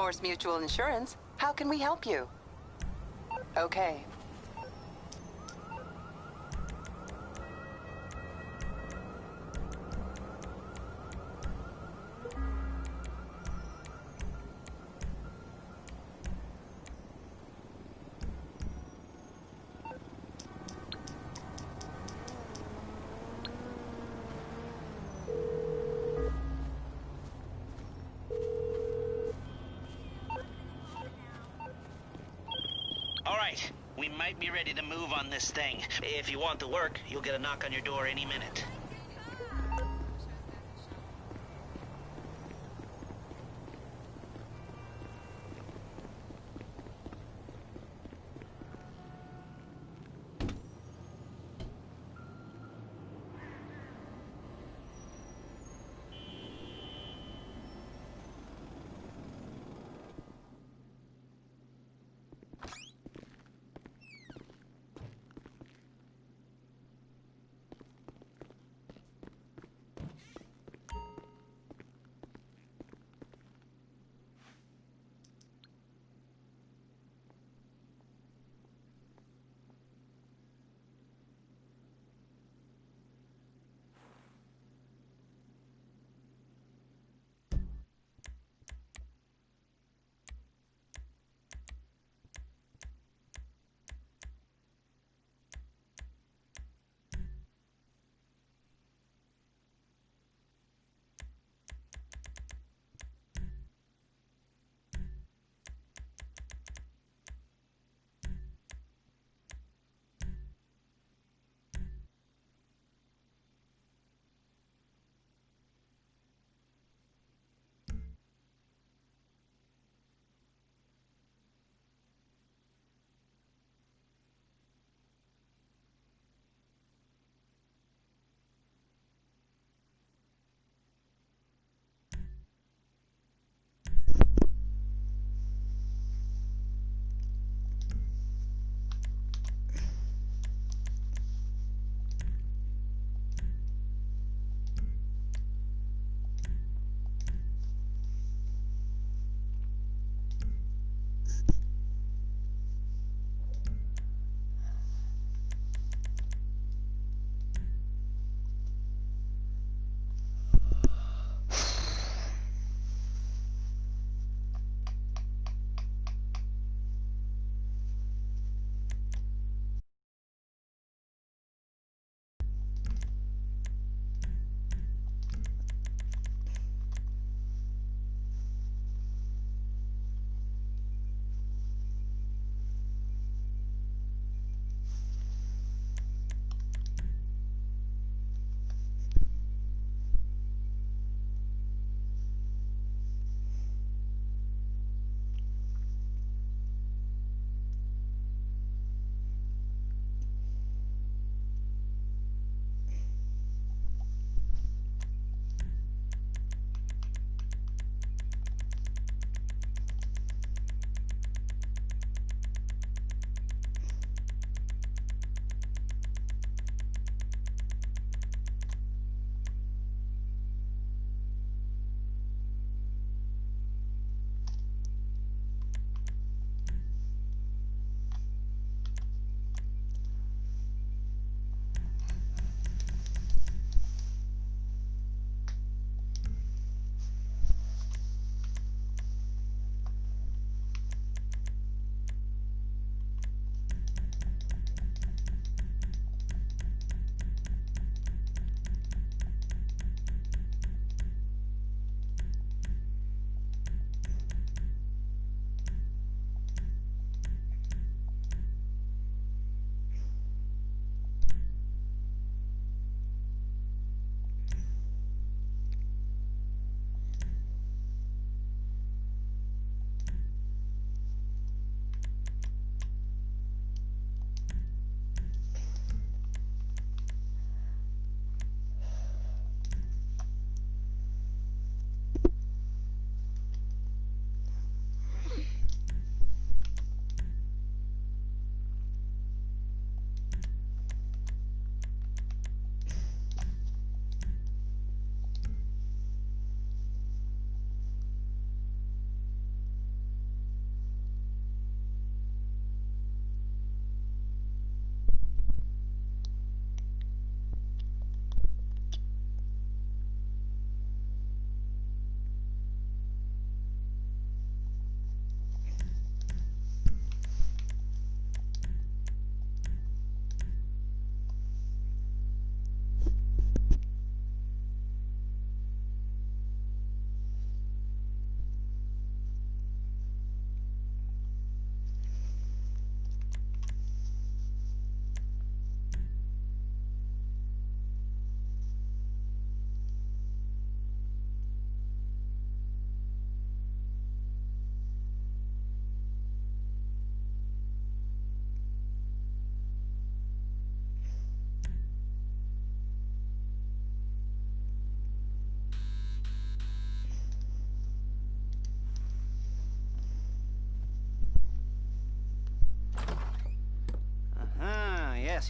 Morse Mutual Insurance. How can we help you? Okay. All right, we might be ready to move on this thing. If you want to work, you'll get a knock on your door any minute.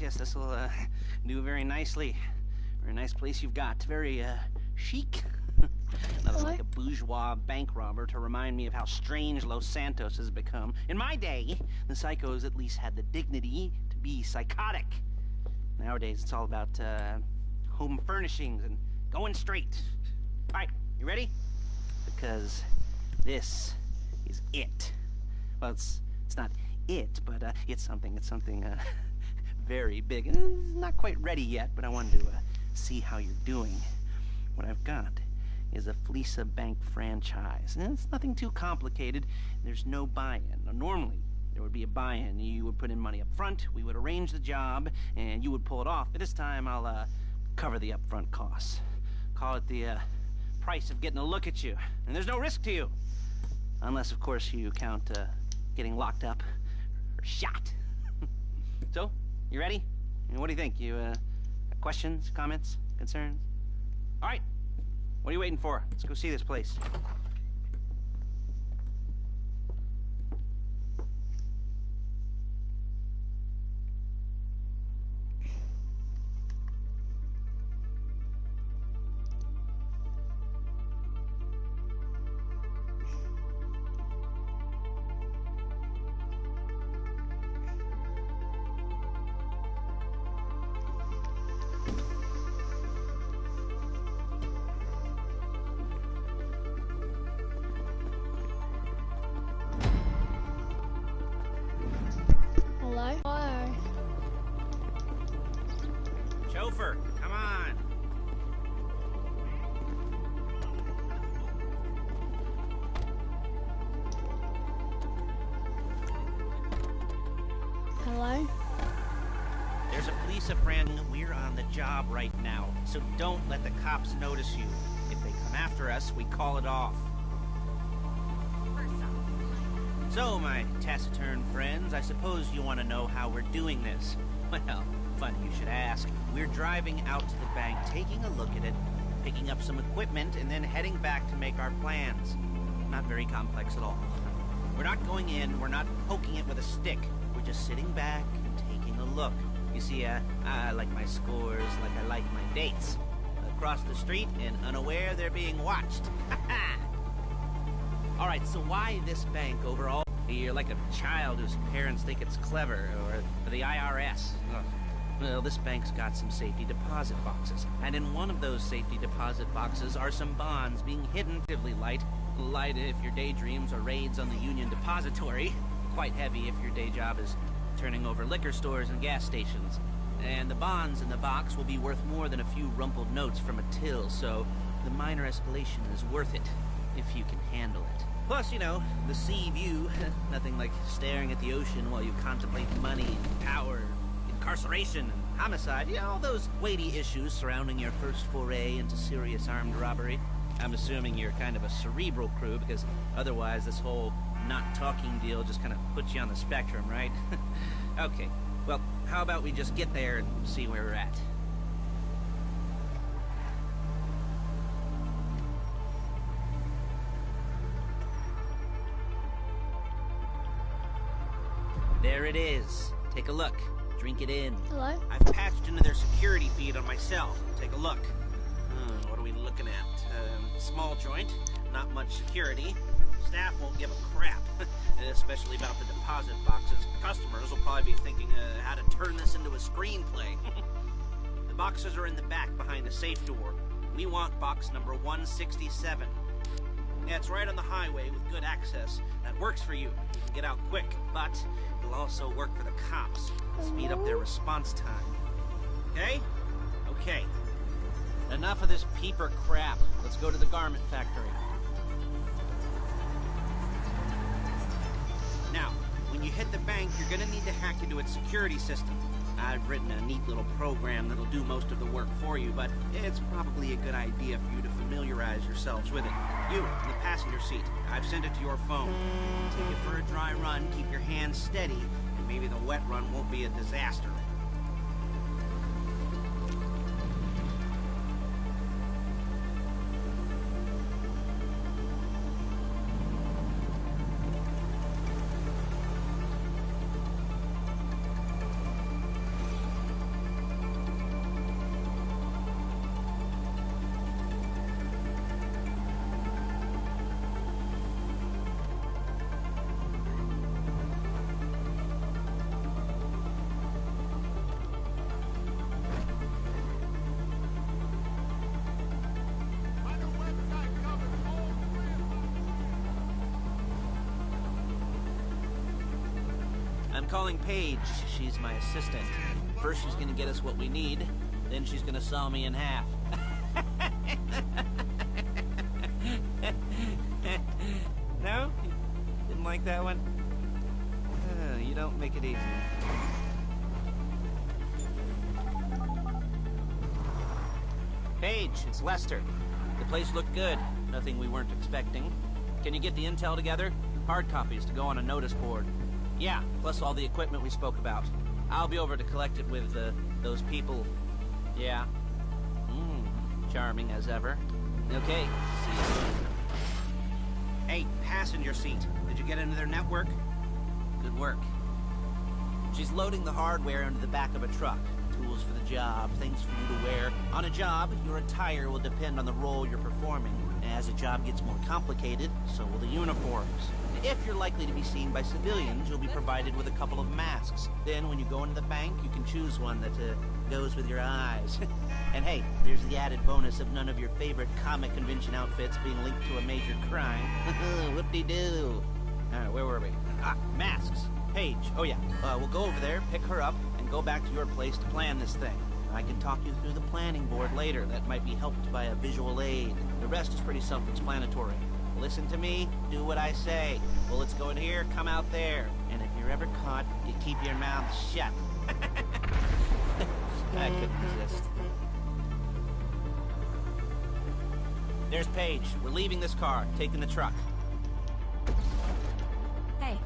yes, this will do very nicely. Very nice place you've got. Very chic. Nothing like a bourgeois bank robber to remind me of how strange Los Santos has become. In my day, the psychos at least had the dignity to be psychotic. Nowadays, it's all about home furnishings and going straight. All right, you ready? Because this is it. Well, it's not it, but it's something very big. And it's not quite ready yet, but I wanted to see how you're doing. What I've got is a Fleesa Bank franchise. And it's nothing too complicated. There's no buy-in. Now, normally, there would be a buy-in. You would put in money up front, we would arrange the job, and you would pull it off. But this time, I'll cover the upfront costs. Call it the price of getting a look at you. And there's no risk to you. Unless, of course, you count getting locked up or shot. So, you ready? What do you think? You got questions, comments, concerns? All right. What are you waiting for? Let's go see this place. Hello? Chauffeur, come on. Hello? There's a Fleesa friend. We're on the job right now, so don't let the cops notice you. If they come after us, we call it off. So, my taciturn friends, I suppose you want to know how we're doing this. Well, funny you should ask. We're driving out to the bank, taking a look at it, picking up some equipment, and then heading back to make our plans. Not very complex at all. We're not going in, we're not poking it with a stick. We're just sitting back and taking a look. You see, I like my scores like I like my dates. Across the street and unaware they're being watched. All right, so why this bank overall? You're like a child whose parents think it's clever, or the IRS. Ugh. Well, this bank's got some safety deposit boxes, and in one of those safety deposit boxes are some bonds being hidden relatively light. Light if your daydreams are raids on the Union Depository. Quite heavy if your day job is turning over liquor stores and gas stations. And the bonds in the box will be worth more than a few rumpled notes from a till, so the minor escalation is worth it, if you can handle it. Plus, you know, the sea view, nothing like staring at the ocean while you contemplate money and power, incarceration and homicide, you know, all those weighty issues surrounding your first foray into serious armed robbery. I'm assuming you're kind of a cerebral crew, because otherwise this whole not talking deal just kind of puts you on the spectrum, right? Okay, well, how about we just get there and see where we're at? There it is. Take a look. Drink it in. Hello? I've patched into their security feed on my cell. Take a look. What are we looking at? Small joint, not much security. Staff won't give a crap, especially about the deposit boxes. Customers will probably be thinking how to turn this into a screenplay. The boxes are in the back behind the safe door. We want box number 167. Yeah, it's right on the highway with good access. That works for you. You can get out quick, but it'll also work for the cops. Speed up their response time. Okay? Okay. Enough of this peeper crap. Let's go to the garment factory. Now, when you hit the bank, you're gonna need to hack into its security system. I've written a neat little program that'll do most of the work for you, but it's probably a good idea for you to familiarize yourselves with it. You, in the passenger seat, I've sent it to your phone. Take it for a dry run, keep your hands steady, and maybe the wet run won't be a disaster. I'm calling Paige. She's my assistant. First she's gonna get us what we need, then she's gonna saw me in half. No? You didn't like that one? You don't make it easy. Paige, it's Lester. The place looked good. Nothing we weren't expecting. Can you get the intel together? Hard copies to go on a notice board. Yeah, plus all the equipment we spoke about. I'll be over to collect it with, those people. Yeah. Charming as ever. Okay, see you soon. Hey, passenger seat. Did you get into their network? Good work. She's loading the hardware into the back of a truck. Tools for the job, things for you to wear. On a job, your attire will depend on the role you're performing. As the job gets more complicated, so will the uniforms. If you're likely to be seen by civilians, you'll be provided with a couple of masks. Then when you go into the bank, you can choose one that goes with your eyes. And hey, there's the added bonus of none of your favorite comic convention outfits being linked to a major crime. Whoop-de-doo. Alright, where were we? Masks. Paige. Oh yeah, we'll go over there, pick her up, and go back to your place to plan this thing. I can talk you through the planning board later. That might be helped by a visual aid. The rest is pretty self-explanatory. Listen to me, do what I say. Bullets go in here, come out there. And if you're ever caught, you keep your mouth shut. I couldn't resist. There's Paige. We're leaving this car, taking the truck. Hey.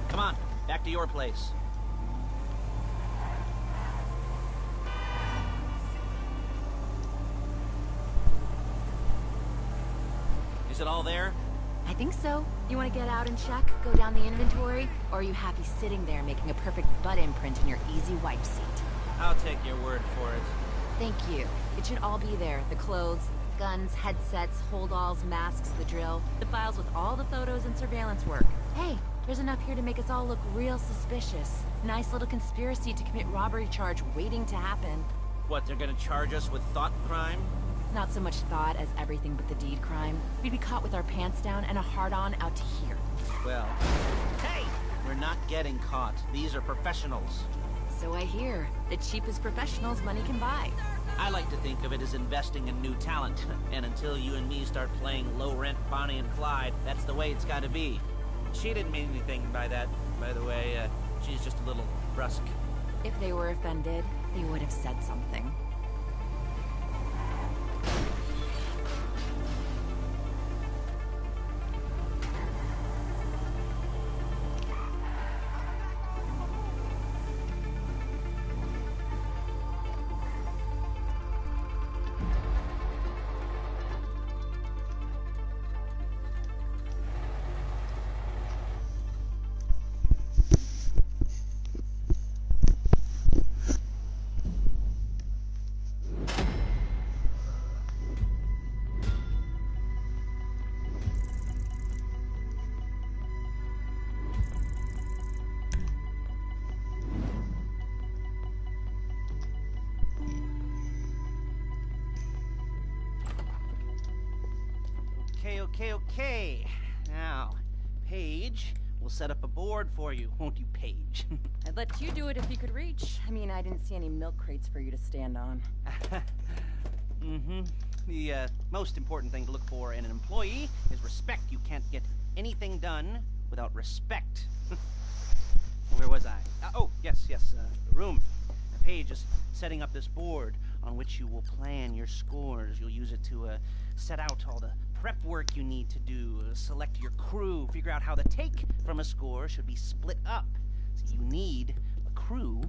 Come on, back to your place. Is it all there? I think so. You want to get out and check, go down the inventory, or are you happy sitting there making a perfect butt imprint in your easy wipe seat? I'll take your word for it. Thank you. It should all be there. The clothes, guns, headsets, hold-alls, masks, the drill, the files with all the photos and surveillance work. Hey, there's enough here to make us all look real suspicious. Nice little conspiracy to commit robbery charge waiting to happen. What, they're gonna charge us with thought crime? Not so much thought as everything but the deed crime. We'd be caught with our pants down and a hard-on out to here. Well, hey! We're not getting caught. These are professionals. So I hear. The cheapest professionals money can buy. I like to think of it as investing in new talent. And until you and me start playing low-rent Bonnie and Clyde, that's the way it's gotta be. She didn't mean anything by that, by the way. She's just a little brusque. If they were offended, they would have said something. Okay. Now, Paige, we'll set up a board for you, won't you, Paige? I'd let you do it if you could reach. I mean, I didn't see any milk crates for you to stand on. The most important thing to look for in an employee is respect. You can't get anything done without respect. Where was I? Yes, the room. Paige is setting up this board on which you will plan your scores. You'll use it to set out all the prep work you need to do, select your crew, figure out how the take from a score should be split up. So you need a crew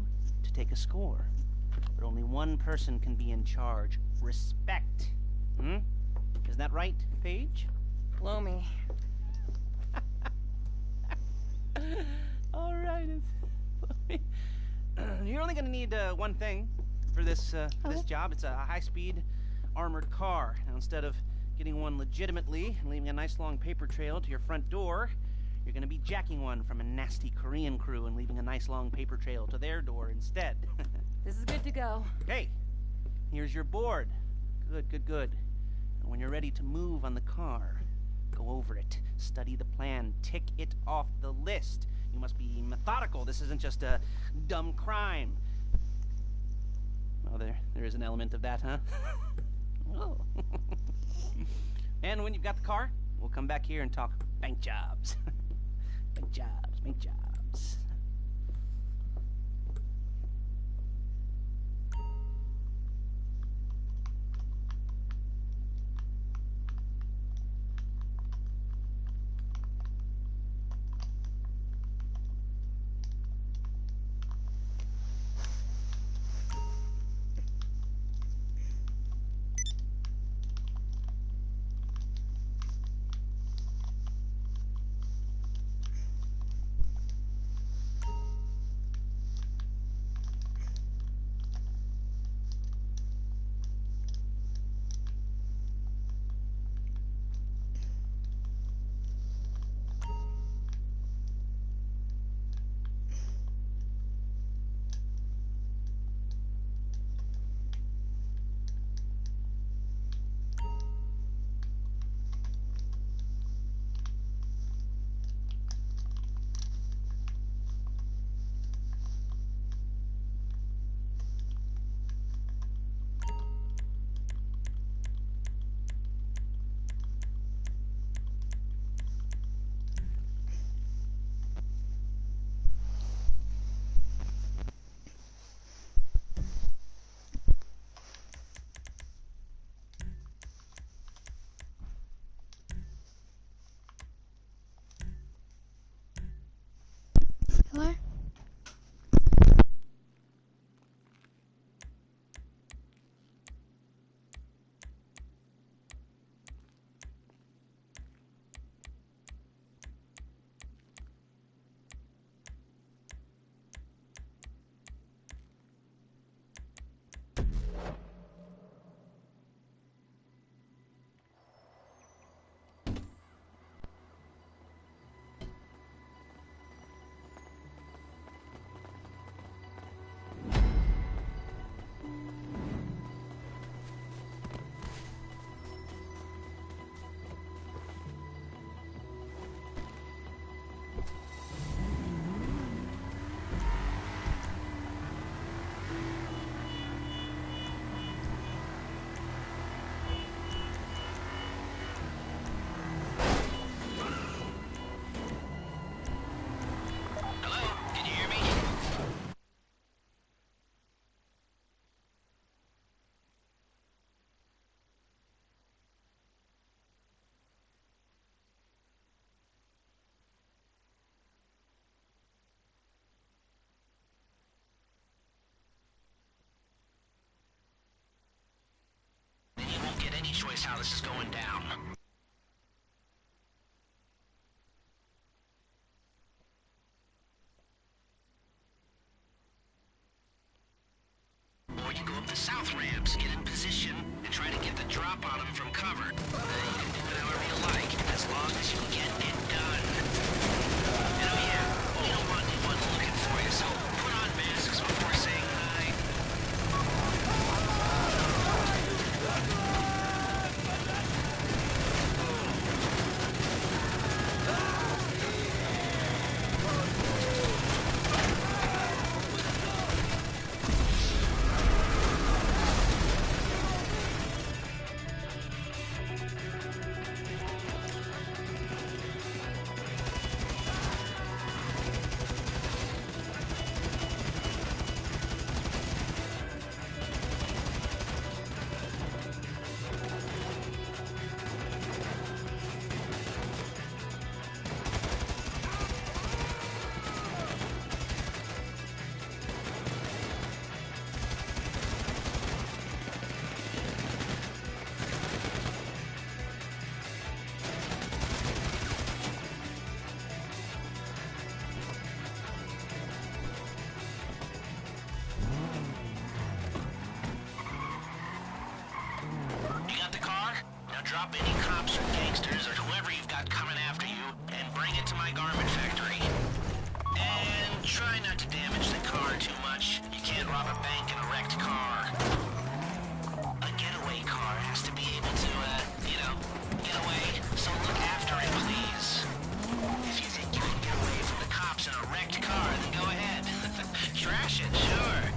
to take a score. But only one person can be in charge. Respect. Isn't that right, Paige? Blow me. you're only gonna need one thing for this this job. It's a high-speed armored car. Now, instead of getting one legitimately and leaving a nice long paper trail to your front door, you're gonna be jacking one from a nasty Korean crew and leaving a nice long paper trail to their door instead. This is good to go. Okay, here's your board. Good, good, good. And when you're ready to move on the car, go over it, study the plan, tick it off the list. You must be methodical. This isn't just a dumb crime. Oh, there is an element of that, huh? Oh. And when you've got the car, we'll come back here and talk bank jobs. Bank jobs, bank jobs. Hello? Choice how this is going down. Or you go up the south ramps, get in position, and try to get the drop on them from cover. You can do it however you like, as long as you get it done. And oh yeah, you don't want anyone looking for you, so put on masks before saying hi. up any cops or gangsters or whoever you've got coming after you and bring it to my garment factory. And try not to damage the car too much. You can't rob a bank in a wrecked car. A getaway car has to be able to, get away. So look after it, please. If you think you can get away from the cops in a wrecked car, then go ahead. Trash it, sure.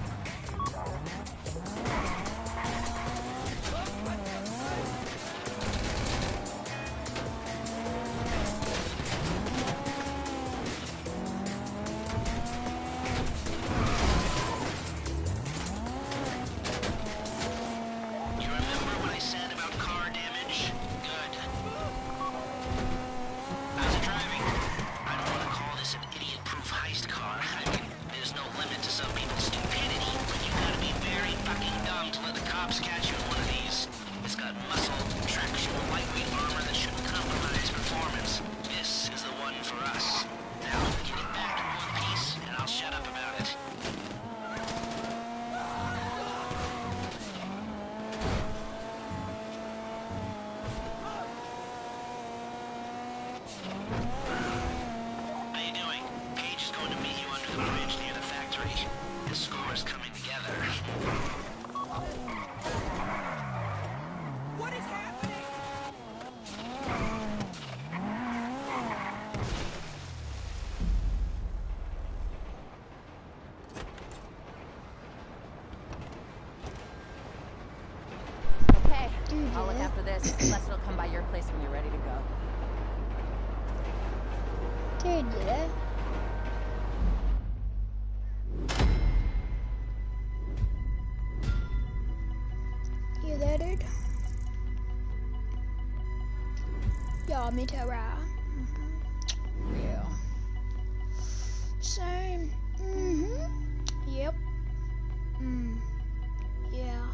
You remember what I said about car damage? Good. How's it driving? I don't want to call this an idiot-proof heist car. I mean, there's no limit to some people's stupidity, but you gotta be very fucking dumb to let the cops catch you in one of these. It's got muscle, traction, lightweight armor that shouldn't compromise performance. This is the one for us. Now, get it back in one piece, and I'll shut up about it. How you doing? Paige is going to meet you under the bridge near the factory. The score is coming together. What is happening? Okay, I'll look after this. Unless it'll come by your place when you're ready to go. Dude, yeah. You there, dude? Yeah, me too, right? Yeah. Same. Yep. Yeah.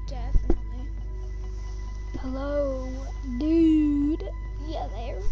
Definitely. Hello, dude. Yeah, there.